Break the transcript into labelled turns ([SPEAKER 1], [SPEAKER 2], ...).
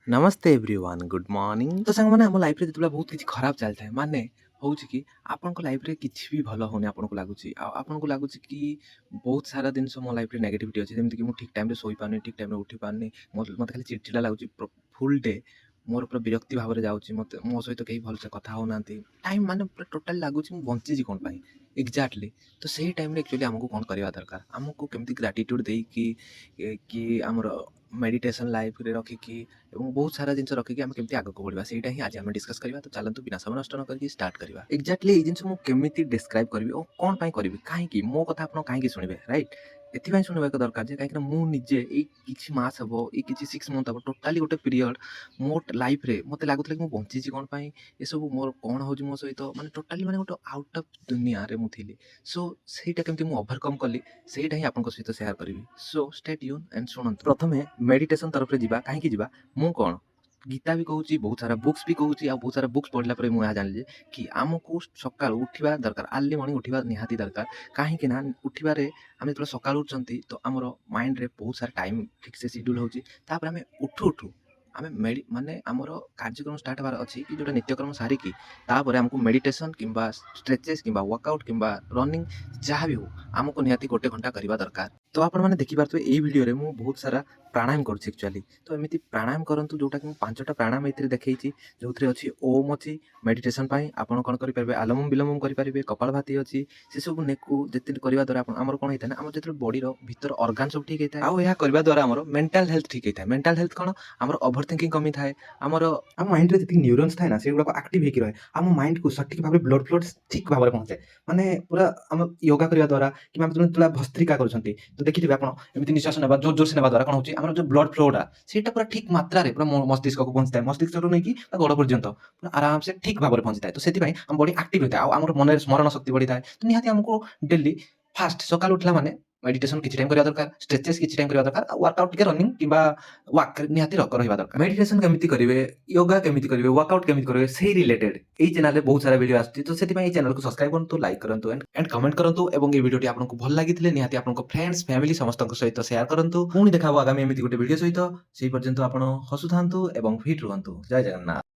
[SPEAKER 1] नमस्ते everyone good morning तो सांग मैंने आम लाइफ रे जितबेला बहुत किसी खराब चलता है माने होउछि कि आपन लाइफ रे किछि भी भलो होने आपन को लागुछि आपन को लागुछि कि बहुत सारा दिन मो लाइफ रे नेगेटिविटी अछि जेमति कि मु ठीक टाइम रे सोई पानी ठीक टाइम रे उठी पानी मते खाली चिड़चिड़ा लागुछि फुल डे मोर पूरा विरक्ति भाव रे जाउछि मते मो सहित केही भल से कथा हो नांती टाइम माने पूरा टोटल लागुछि मु बंची जी कोन पाई एग्जैक्टली तो सही टाइम रे एक्चुअली हमको कोन करबा दरकार हमको केमति ग्रेटिट्यूड देई कि हमर मेडिटेशन लाइफ रे रखी कि ଏବଂ ବହୁତ ସାରା ଜିନିଷ ରଖିକି ଆମେ କେମିତି ଆଗକୁ ବଢ଼ିବା ସେଇଟା ହିଁ ଆଜି ଆମେ ଡିସ୍କସ୍ କରିବା ତ ଚାଲନ୍ତୁ ବିନା ସମୟ ନଷ୍ଟ ନ କରିକି ଷ୍ଟାର୍ଟ କରିବା ଏକ୍ଜାକ୍ଟଲି ଏଇ ଜିନିଷ ମୁଁ କେମିତି ଡେସ୍କ୍ରାଇବ୍ କରିବି ଓ କ'ଣ ପାଇଁ କରିବି କାହିଁକି ମୋ କଥା ଆପଣ କାହିଁକି ଶୁଣିବେ ରାଇଟ୍ ଏଥିପାଇଁ ଶୁଣିବା ଦରକାର ଯେ କାହିଁକିନା ମୁଁ ନିଜେ ଏଇ କିଛି ମାସ ହେବ ଏଇ କିଛି 6 ମନ୍ଥ ହେବ ଟୋଟାଲି ଗୋଟେ ପିରିୟଡ଼ ମୋ ଲାଇଫ୍ରେ ମୋତେ ଲାଗୁଥିଲା କି ମୁଁ ବଞ୍ଚିଛି କ'ଣ ପାଇଁ ଏସବୁ ମୋର କ'ଣ ହେଉଛି ମୋ ସହିତ ମାନେ ଟୋଟାଲି ମାନେ ଗୋଟେ ଆଉଟ୍ ଅଫ୍ ଦୁନିଆରେ ମୁଁ ଥିଲି ସୋ ସେଇଟା କେମିତି ମୁଁ ଓଭରକମ୍ କଲି ସେଇଟା ହିଁ ଆପଣଙ୍କ ସହିତ ସେୟାର କରିବି ସୋ ଷ୍ଟେ ଟ୍ୟୁନ୍ ଆଣ୍ଡ ଶୁଣନ୍ତୁ ପ୍ରଥମେ ମେଡିଟେସନ୍ ତରଫରେ ଯିବା କାହିଁକି ଯିବା ମୁଁ କ'ଣ ଗୀତା ବି କହୁଛି ବହୁତ ସାରା ବୁକ୍ସ ବି କହୁଛି ଆଉ ବହୁତ ସାରା ବୁକ୍ସ ପଢ଼ିଲା ପରେ ମୁଁ ଏହା ଜାଣିଲି କି ଆମକୁ ସକାଳୁ ଉଠିବା ଦରକାର ଆର୍ଲି ମର୍ଣ୍ଣିଂ ଉଠିବା ନିହାତି ଦରକାର କାହିଁକି ନା ଉଠିବାରେ ଆମେ ଯେତେବେଳେ ସକାଳୁ ଉଠୁଛନ୍ତି ତ ଆମର ମାଇଣ୍ଡରେ ବହୁତ ସାରା ଟାଇମ୍ ଠିକ୍ ସେ ସିଡ୍ୟୁଲ୍ ହେଉଛି ତାପରେ ଆମେ ଉଠୁ ଉଠୁ ଆମେ ମାନେ ଆମର କାର୍ଯ୍ୟକ୍ରମ ଷ୍ଟାର୍ଟ ହେବାର ଅଛି କି ଯେଉଁଟା ନିତ୍ୟକ୍ରମ ସାରିକି ତାପରେ ଆମକୁ ମେଡିଟେସନ୍ କିମ୍ବା ଷ୍ଟ୍ରେଚେସ୍ କିମ୍ବା ୱାର୍କଆଉଟ୍ କିମ୍ବା ରନିଂ ଯାହା ବି ହଉ ଆମକୁ ନିହାତି 1 ଘଣ୍ଟା କରିବା ଦରକାର ତ ଆପଣମାନେ ଦେଖିପାରୁଥିବେ ଏଇ ଭିଡ଼ିଓରେ ମୁଁ ବହୁତ ସାରା ପ୍ରାଣାୟାମ କରୁଛି ଆକ୍ଚୁଆଲି ତ ଏମିତି ପ୍ରାଣାୟାମ କରନ୍ତୁ ଯେଉଁଟାକି ମୁଁ 5ଟା ପ୍ରାଣାୟାମ ଏଥିରେ ଦେଖେଇଛି ଯେଉଁଥିରେ ଅଛି ଓମ୍ ଅଛି ମେଡିଟେସନ୍ ପାଇଁ ଆପଣ କ'ଣ କରିପାରିବେ ଆଲମମ୍ ବିଲମମ୍ କରିପାରିବେ କପାଳଭାତି ଅଛି ସେସବୁ ନେକୁ ଯେତେ କରିବା ଦ୍ୱାରା ଆମର କ'ଣ ହେଇଥାଏ ନା ଆମର ଯେତେବେଳେ ବଡ଼ିର ଭିତର ଅର୍ଗାନ୍ ସବୁ ଠିକ୍ ହେଇଥାଏ ଆଉ ଏହା କରିବା ଦ୍ୱାରା ଆମର ମେଣ୍ଟାଲ୍ ହେଲ୍ଥ ଠିକ୍ ହେଇଥାଏ ମେଣ୍ଟାଲ୍ ହେଲ୍ଥ କ'ଣ ଆମର ଓଭର ଥିଙ୍କିଂ କମିଥାଏ ଆମର ଆମ ମାଇଣ୍ଡରେ ଯେତିକି ନ୍ୟୁରୋନ୍ସ ଥାଏ ନା ସେଗୁଡ଼ାକ ଆକ୍ଟିଭ୍ ହେଇକି ରହେ ଆମ ମାଇଣ୍ଡକୁ ସଠିକ୍ ଭାବରେ ବ୍ଲଡ୍ ଫ୍ଲୋ ଠିକ୍ ଭାବରେ ପହଞ୍ଚାଏ ମାନେ ପୁରା ଆମ ୟୋଗା କରିବା ଦ୍ୱାରା କିମ୍ବା ଯେତେବେଳେ ଭସ୍ତ୍ରିକା କରୁଛନ୍ତି ତ ଦେଖିଥିବେ ଆପଣ ଏମିତି ନିଶ୍ୱାସ ନେବା ଜୋରସେ ନେବା ଦ୍ୱାରା କ'ଣ ହେଉଛି ଆମର ଯେଉଁ ବ୍ଲଡ୍ ଫ୍ଲୋଟା ସେଇଟା ପୁରା ଠିକ୍ ମାତ୍ରାରେ ପୁରା ମସ୍ତିଷ୍କକୁ ପହଞ୍ଚିଥାଏ ମସ୍ତିଷ୍କରୁ ନେଇକି ଗୋଡ଼ ପର୍ଯ୍ୟନ୍ତ ପୁରା ଆରାମସେ ଠିକ୍ ଭାବରେ ପହଞ୍ଚିଥାଏ ତ ସେଥିପାଇଁ ଆମ ବଡ଼ି ଆକ୍ଟିଭ୍ ହୋଇଥାଏ ଆଉ ଆମର ମନରେ ସ୍ମରଣ ଶକ୍ତି ବଢ଼ିଥାଏ ତ ନିହାତି ଆମକୁ ଡେଲି ଫାଷ୍ଟ ସକାଳୁ ଉଠିଲା ମାନେ ମେଡିଟେସନ୍ କିଛି ଟାଇମ୍ କରିବା ଦରକାର ଷ୍ଟ୍ରେଚେସ୍ କିଛି ଟାଇମ୍ କରିବା ଦରକାର ଆଉ ୱାର୍କଆଉଟ୍ ଟିକେ ରନିଂ କିମ୍ବା ୱାକ୍ ନିହାତି ରହିବା ଦରକାର ମେଡିଟେସନ୍ କେମିତି କରିବେ ୟୋଗା କେମିତି କରିବେ ୱାର୍କଆଉଟ୍ କେମିତି କରିବେ ସେଇ ରିଲେଟେଡ୍ ଏଇ ଚ୍ୟାନେଲରେ ବହୁତ ସାରା ଭିଡ଼ିଓ ଆସୁଛି ତ ସେଥିପାଇଁ ଏଇ ଚ୍ୟାନେଲକୁ ସବସ୍କ୍ରାଇବ୍ କରନ୍ତୁ ଲାଇକ୍ କରନ୍ତୁ ଏଣ୍ଡ କମେଣ୍ଟ କରନ୍ତୁ ଏବଂ এই ଭିଡ଼ିଓଟି ଆପଣଙ୍କୁ ଭଲ ଲାଗିଥିଲେ ନିହାତି ଆପଣଙ୍କ ଫ୍ରେଣ୍ଡସ୍ ଫ୍ୟାମିଲି ସମସ୍ତଙ୍କ ସହିତ ସେୟାର କରନ୍ତୁ ପୁଣି ଦେଖା ହେବ ଆଗାମୀ ଏମିତି ଗୋଟେ ଭିଡ଼ିଓ ସହିତ ସେହି ପର୍ଯ୍ୟନ୍ତ ଆପଣ ହସୁଥାନ୍ତୁ ଏବଂ ଫିଟ୍ ରୁହନ୍ତୁ ଜୟ ଜଗନ୍ନାଥ।